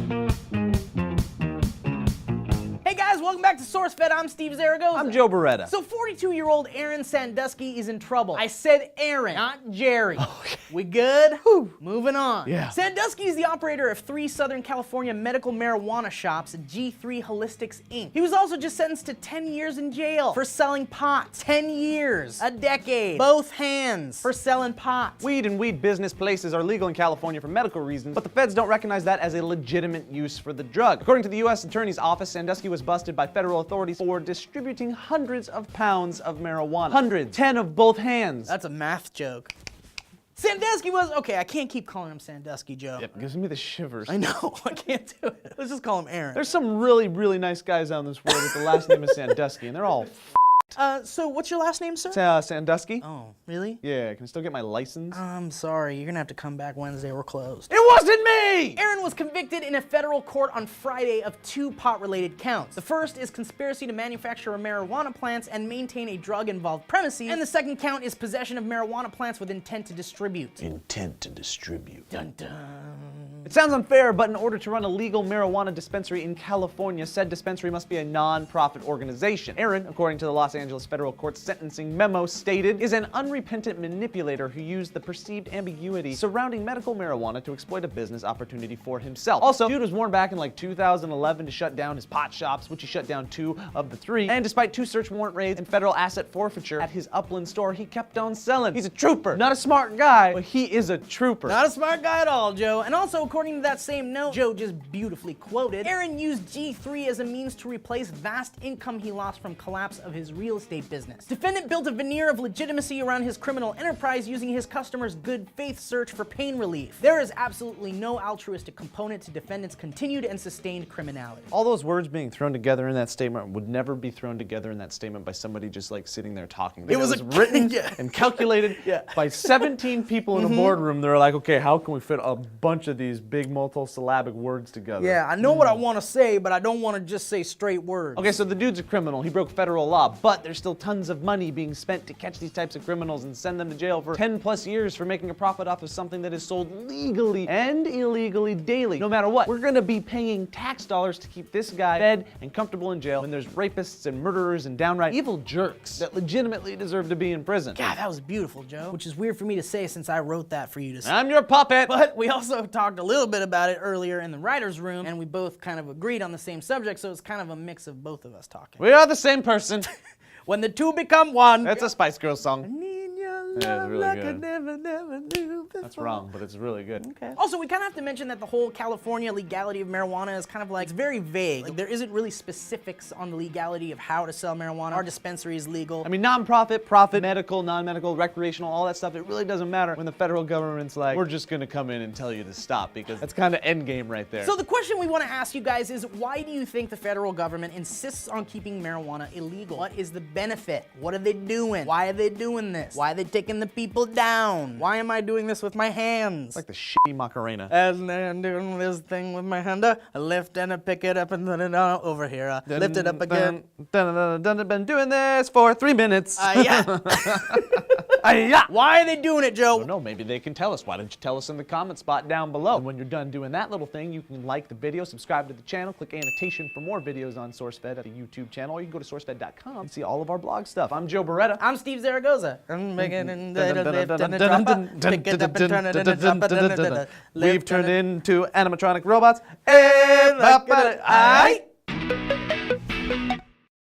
Hey guys, welcome back to SourceFed. I'm Steve Zaragoza. I'm Joe Beretta. So 42-year-old Aaron Sandusky is in trouble. I said Aaron, not Jerry. Okay. We good? Whew. Moving on. Yeah. Sandusky is the operator of 3 Southern California medical marijuana shops at G3 Holistics, Inc. He was also just sentenced to 10 years in jail for selling pot. 10 years. A decade. Both hands for selling pot. Weed and weed business places are legal in California for medical reasons, but the feds don't recognize that as a legitimate use for the drug. According to the U.S. Attorney's Office, Sandusky was busted by federal authorities for distributing hundreds of pounds of marijuana. Hundreds. 10 of both hands. That's a math joke. Sandusky was, okay, I can't keep calling him Sandusky, Joe. Yep, gives me the shivers. I know, I can't do it. Let's just call him Aaron. There's some really, really nice guys out in this world with the last name of Sandusky, and they're all So what's your last name, sir? Sandusky. Oh, really? Yeah, can I still get my license? I'm sorry, you're gonna have to come back Wednesday, we're closed. It wasn't me! Aaron was convicted in a federal court on Friday of 2 pot-related counts. The first is conspiracy to manufacture marijuana plants and maintain a drug-involved premises, and the second count is possession of marijuana plants with intent to distribute. Intent to distribute. Dun dun. It sounds unfair, but in order to run a legal marijuana dispensary in California, said dispensary must be a non-profit organization. Aaron, according to the Los Angeles federal court's sentencing memo stated, is an unrepentant manipulator who used the perceived ambiguity surrounding medical marijuana to exploit a business opportunity for himself. Also, dude was warned back in like 2011 to shut down his pot shops, which he shut down 2 of the 3. And despite 2 search warrant raids and federal asset forfeiture at his Upland store, he kept on selling. He's a trooper. Not a smart guy, but he is a trooper. Not a smart guy at all, Joe. And also, according to that same note, Joe just beautifully quoted, Aaron used G3 as a means to replace vast income he lost from collapse of his real estate business. Defendant built a veneer of legitimacy around his criminal enterprise using his customers' good faith search for pain relief. There is absolutely no altruistic component to defendant's continued and sustained criminality. All those words being thrown together in that statement would never be thrown together in that statement by somebody just like sitting there talking. It was written yeah. and calculated by 17 people in a boardroom. They're like, okay, how can we fit a bunch of these big multisyllabic words together? Yeah, I know what I want to say, but I don't want to just say straight words. Okay, so the dude's a criminal. He broke federal law, but there's still tons of money being spent to catch these types of criminals and send them to jail for 10 plus years for making a profit off of something that is sold legally and illegally daily. No matter what, we're gonna be paying tax dollars to keep this guy fed and comfortable in jail when there's rapists and murderers and downright evil jerks that legitimately deserve to be in prison. God, that was beautiful, Joe. Which is weird for me to say since I wrote that for you to say. I'm your puppet. But we also talked a little bit about it earlier in the writer's room, and we both kind of agreed on the same subject, so it's kind of a mix of both of us talking. We are the same person. When the two become one. That's a Spice Girls song. Need your Yeah, it's love really like I good. never knew before. That's wrong, but it's really good. Okay. Also, we kind of have to mention that the whole California legality of marijuana is kind of like, it's very vague. Like, there isn't really specifics on the legality of how to sell marijuana. Our dispensary is legal. I mean, non-profit, profit, medical, non-medical, recreational, all that stuff, it really doesn't matter when the federal government's like, we're just gonna come in and tell you to stop, because that's kind of endgame right there. So the question we want to ask you guys is, why do you think the federal government insists on keeping marijuana illegal? What is the benefit? What are they doing? Why are they doing this? Why are they taking the people down? Why am I doing this with my hands? It's like the shitty Macarena. As I'm doing this thing with my hand, I lift and I pick it up and put it on over here. Lift it up again. Been doing this for 3 minutes. Yeah. Yeah. Why are they doing it, Joe? No, maybe they can tell us. Why don't you tell us in the comment spot down below? And when you're done doing that little thing, you can like the video, subscribe to the channel, click annotation for more videos on SourceFed at the YouTube channel, or you can go to sourcefed.com and see all of our blog stuff. I'm Joe Beretta. I'm Steve Zaragoza. I'm making it lift and a drop, pick it up and turn it and a drop it. We've turned into animatronic robots. And